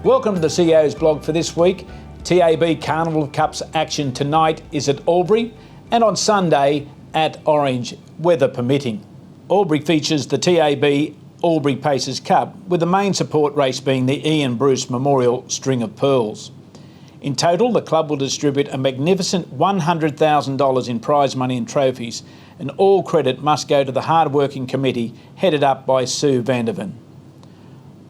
Welcome to the CEO's blog for this week. TAB Carnival Cups action tonight is at Albury and on Sunday at Orange, weather permitting. Albury features the TAB Albury Pacers Cup, with the main support race being the Ian Bruce Memorial String of Pearls. In total, the club will distribute a magnificent $100,000 in prize money and trophies, and all credit must go to the hard-working committee headed up by Sue Vanderven.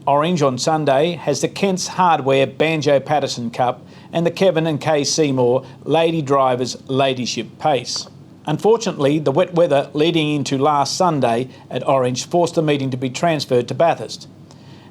Orange on Sunday has the Kent's Hardware Banjo Patterson Cup and the Kevin and Kay Seymour Lady Drivers Ladyship Pace. Unfortunately, the wet weather leading into last Sunday at Orange forced the meeting to be transferred to Bathurst.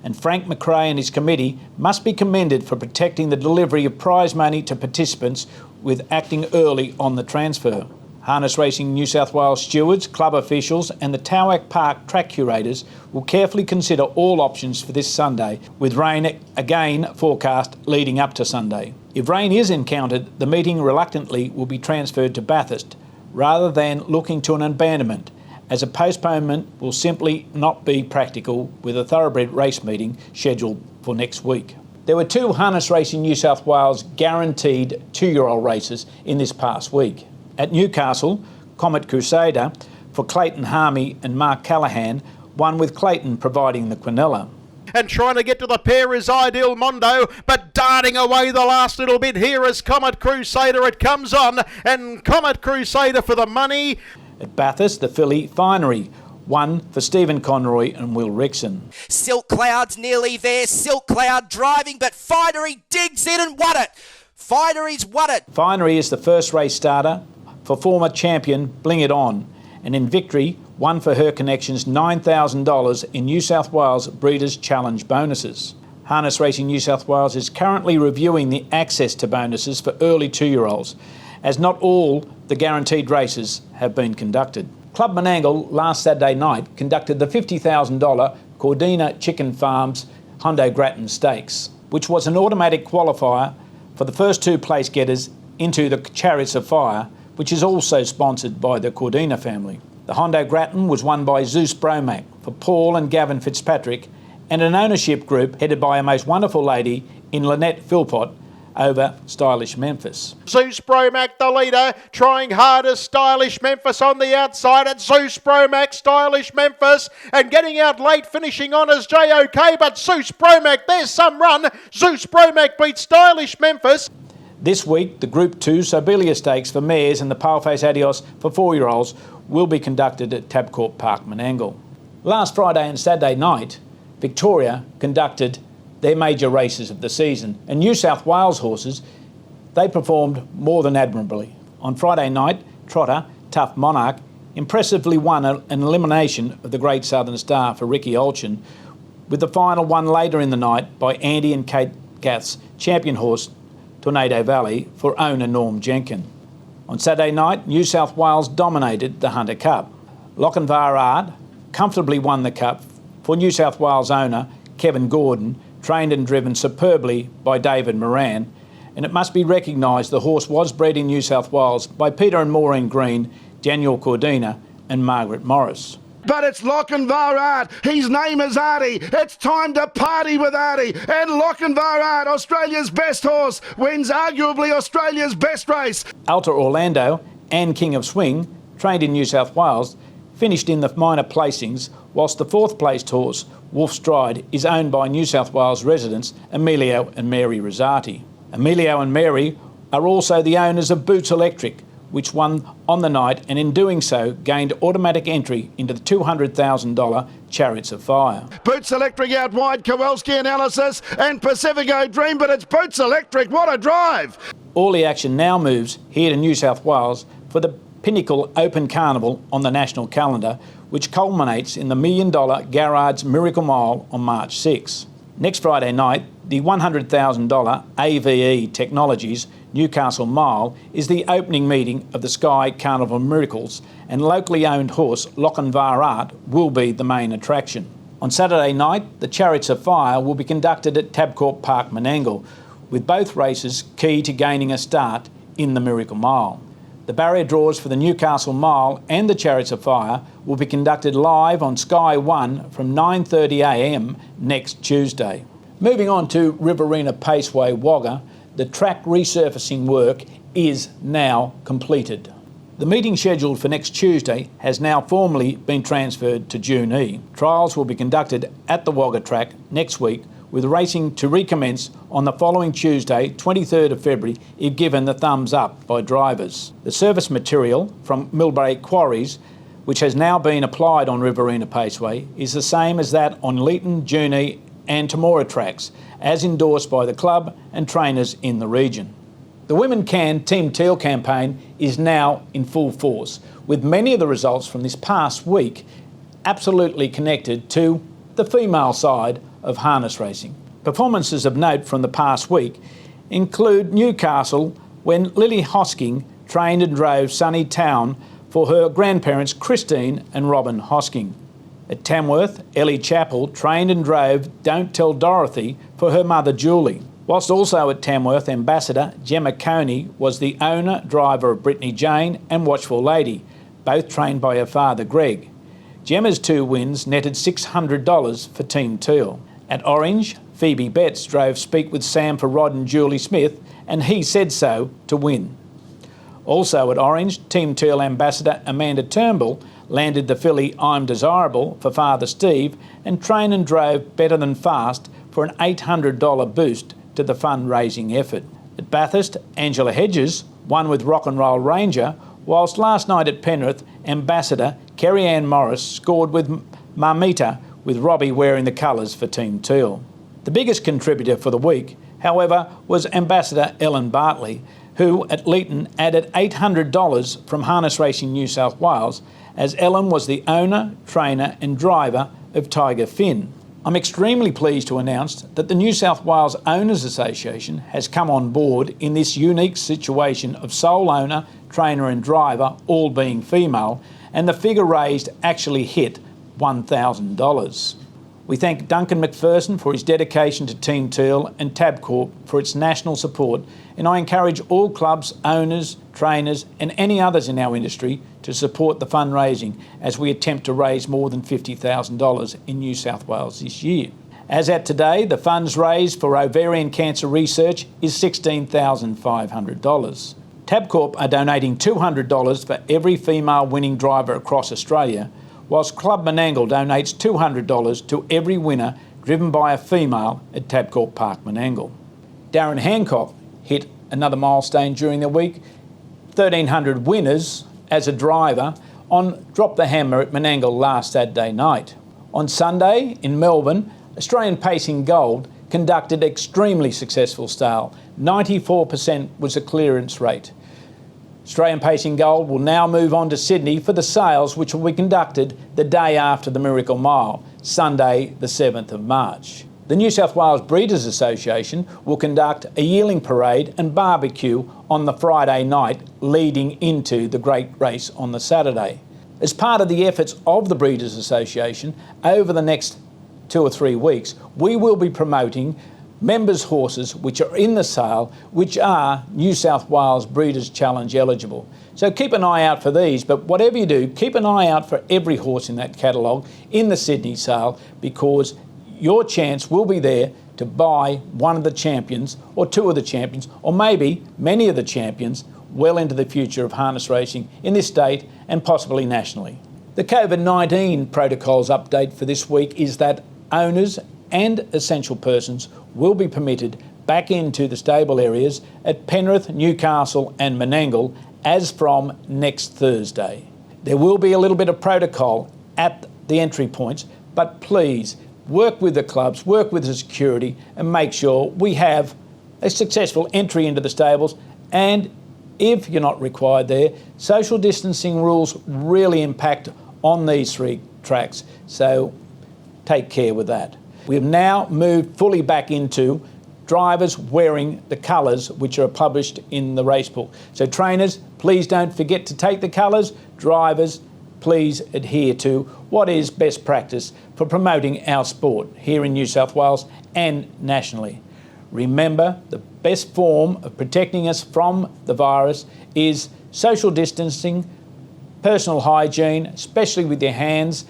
And Frank McRae and his committee must be commended for protecting the delivery of prize money to participants with acting early on the transfer. Harness Racing New South Wales stewards, club officials and the Towak Park track curators will carefully consider all options for this Sunday, with rain again forecast leading up to Sunday. If rain is encountered, the meeting reluctantly will be transferred to Bathurst rather than looking to an abandonment, as a postponement will simply not be practical with a thoroughbred race meeting scheduled for next week. There were two Harness Racing New South Wales guaranteed 2-year-old races in this past week. At Newcastle, Comet Crusader for Clayton Harmey and Mark Callahan won, with Clayton providing the quinella. And trying to get to the pair is Ideal Mondo, but darting away the last little bit here is Comet Crusader. It comes on, and Comet Crusader for the money. At Bathurst, the filly Finery won for Stephen Conroy and Will Rixon. Silk Cloud's nearly there. Silk Cloud driving, but Finery digs in and won it. Finery's won it. Finery is the first race starter for former champion Bling It On, and in victory won for her connections $9,000 in New South Wales Breeders' Challenge bonuses. Harness Racing New South Wales is currently reviewing the access to bonuses for early 2-year-olds, as not all the guaranteed races have been conducted. Club Menangle last Saturday night conducted the $50,000 Cordina Chicken Farms Hondo Grattan Stakes, which was an automatic qualifier for the first two place getters into the Chariots of Fire, which is also sponsored by the Cordina family. The Hondo Grattan was won by Zeus Bromack for Paul and Gavin Fitzpatrick, and an ownership group headed by a most wonderful lady in Lynette Philpott over Stylish Memphis. Zeus Bromack the leader, trying hard as Stylish Memphis on the outside. At Zeus Bromack, Stylish Memphis, and getting out late, finishing on as JOK, but Zeus Bromack, there's some run. Zeus Bromack beats Stylish Memphis. This week, the Group 2 Sobelia Stakes for mares and the Paleface Adios for 4-year-olds will be conducted at Tabcorp Park, Menangle. Last Friday and Saturday night, Victoria conducted their major races of the season, and New South Wales horses, they performed more than admirably. On Friday night, trotter Tough Monarch impressively won an elimination of the Great Southern Star for Ricky Olchin, with the final won later in the night by Andy and Kate Gath's champion horse Tornado Valley for owner Norm Jenkin. On Saturday night, New South Wales dominated the Hunter Cup. Locke comfortably won the Cup for New South Wales owner Kevin Gordon, trained and driven superbly by David Moran, and it must be recognised the horse was bred in New South Wales by Peter and Maureen Green, Daniel Cordina and Margaret Morris. But it's Lockenvarard. His name is Artie. It's time to party with Artie. And Lockenvarard, Australia's best horse, wins arguably Australia's best race. Alta Orlando and King of Swing, trained in New South Wales, finished in the minor placings, whilst the fourth placed horse, Wolf Stride, is owned by New South Wales residents Emilio and Mary Rosati. Emilio and Mary are also the owners of Boots Electric, which won on the night, and in doing so gained automatic entry into the $200,000 Chariots of Fire. Boots Electric out wide, Kowalski analysis and Pacifico Dream, but it's Boots Electric, what a drive! All the action now moves here to New South Wales for the Pinnacle Open Carnival on the national calendar, which culminates in the $1 million Garrard's Miracle Mile on March 6. Next Friday night, the $100,000 AVE Technologies Newcastle Mile is the opening meeting of the Sky Carnival Miracles, and locally owned horse Lockenvarard will be the main attraction. On Saturday night, the Chariots of Fire will be conducted at Tabcorp Park, Menangle, with both races key to gaining a start in the Miracle Mile. The barrier draws for the Newcastle Mile and the Chariots of Fire will be conducted live on Sky 1 from 9:30 a.m. next Tuesday. Moving on to Riverina Paceway Wagga, the track resurfacing work is now completed. The meeting scheduled for next Tuesday has now formally been transferred to June E. Trials will be conducted at the Wagga track next week, with racing to recommence on the following Tuesday, 23rd of February, if given the thumbs up by drivers. The surface material from Millbrae Quarries, which has now been applied on Riverina Paceway, is the same as that on Leeton, Junee and Temora tracks, as endorsed by the club and trainers in the region. The Women Can Team TEAL campaign is now in full force, with many of the results from this past week absolutely connected to the female side of harness racing. Performances of note from the past week include Newcastle, when Lily Hosking trained and drove Sunny Town for her grandparents Christine and Robin Hosking. At Tamworth, Ellie Chappell trained and drove Don't Tell Dorothy for her mother Julie. Whilst also at Tamworth, Ambassador Gemma Coney was the owner, driver of Brittany Jane and Watchful Lady, both trained by her father Greg. Gemma's 2 wins netted $600 for Team TEAL. At Orange, Phoebe Betts drove Speak with Sam for Rod and Julie Smith, and He Said So to win. Also at Orange, Team TEAL ambassador Amanda Turnbull landed the filly I'm Desirable for Father Steve and trained and drove Better Than Fast for an $800 boost to the fundraising effort. At Bathurst, Angela Hedges won with Rock and Roll Ranger, whilst last night at Penrith, ambassador Kerry Ann Morris scored with Marmita, with Robbie wearing the colours for Team TEAL. The biggest contributor for the week, however, was ambassador Ellen Bartley, who at Leeton added $800 from Harness Racing New South Wales, as Ellen was the owner, trainer and driver of Tiger Finn. I'm extremely pleased to announce that the New South Wales Owners Association has come on board in this unique situation of sole owner, trainer and driver all being female, and the figure raised actually hit $1,000. We thank Duncan McPherson for his dedication to Team TEAL and Tabcorp for its national support, and I encourage all clubs, owners, trainers and any others in our industry to support the fundraising as we attempt to raise more than $50,000 in New South Wales this year. As at today, the funds raised for ovarian cancer research is $16,500. Tabcorp are donating $200 for every female winning driver across Australia, whilst Club Menangle donates $200 to every winner driven by a female at Tabcorp Park Menangle. Darren Hancock hit another milestone during the week, 1,300 winners as a driver on Drop the Hammer at Menangle last Saturday night. On Sunday in Melbourne, Australian Pacing Gold conducted extremely successful style. 94% was the clearance rate. Australian Pacing Gold will now move on to Sydney for the sales, which will be conducted the day after the Miracle Mile, Sunday the 7th of March. The New South Wales Breeders Association will conduct a yearling parade and barbecue on the Friday night leading into the great race on the Saturday. As part of the efforts of the Breeders Association, over the next 2 or 3 weeks, we will be promoting members' horses which are in the sale, which are New South Wales Breeders' Challenge eligible. So keep an eye out for these, but whatever you do, keep an eye out for every horse in that catalogue in the Sydney sale, because your chance will be there to buy one of the champions or 2 of the champions, or maybe many of the champions well into the future of harness racing in this state and possibly nationally. The COVID-19 protocols update for this week is that owners and essential persons will be permitted back into the stable areas at Penrith, Newcastle and Menangle as from next Thursday. There will be a little bit of protocol at the entry points, but please work with the clubs, work with the security and make sure we have a successful entry into the stables. And if you're not required there, social distancing rules really impact on these 3 tracks, so take care with that. We have now moved fully back into drivers wearing the colours which are published in the race book. So trainers, please don't forget to take the colours. Drivers, please adhere to what is best practice for promoting our sport here in New South Wales and nationally. Remember, the best form of protecting us from the virus is social distancing, personal hygiene, especially with your hands,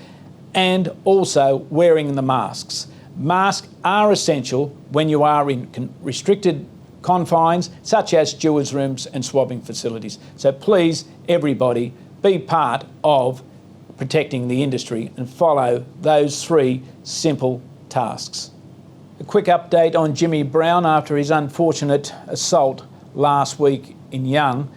and also wearing the masks. Masks are essential when you are in restricted confines, such as stewards' rooms and swabbing facilities. So please, everybody, be part of protecting the industry and follow those 3 simple tasks. A quick update on Jimmy Brown after his unfortunate assault last week in Young.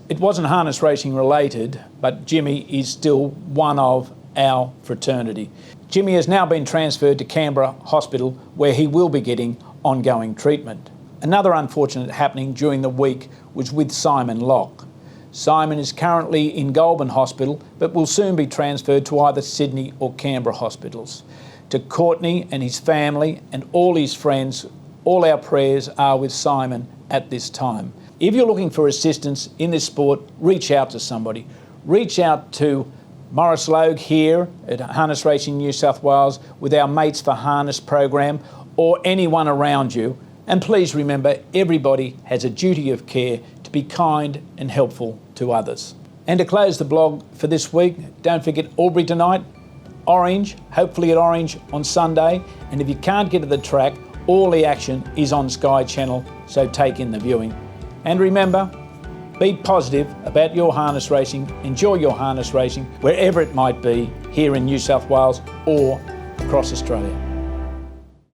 It wasn't harness racing related, but Jimmy is still one of our fraternity. Jimmy has now been transferred to Canberra Hospital, where he will be getting ongoing treatment. Another unfortunate happening during the week was with Simon Locke. Simon is currently in Goulburn Hospital, but will soon be transferred to either Sydney or Canberra hospitals. To Courtney and his family and all his friends, all our prayers are with Simon at this time. If you're looking for assistance in this sport, reach out to somebody. Reach out to Morris Logue here at Harness Racing New South Wales with our Mates for Harness program, or anyone around you. And please remember, everybody has a duty of care to be kind and helpful to others. And to close the blog for this week, don't forget Albury tonight, Orange, hopefully at Orange on Sunday. And if you can't get to the track, all the action is on Sky Channel, so take in the viewing. And remember, be positive about your harness racing, enjoy your harness racing, wherever it might be, here in New South Wales or across Australia.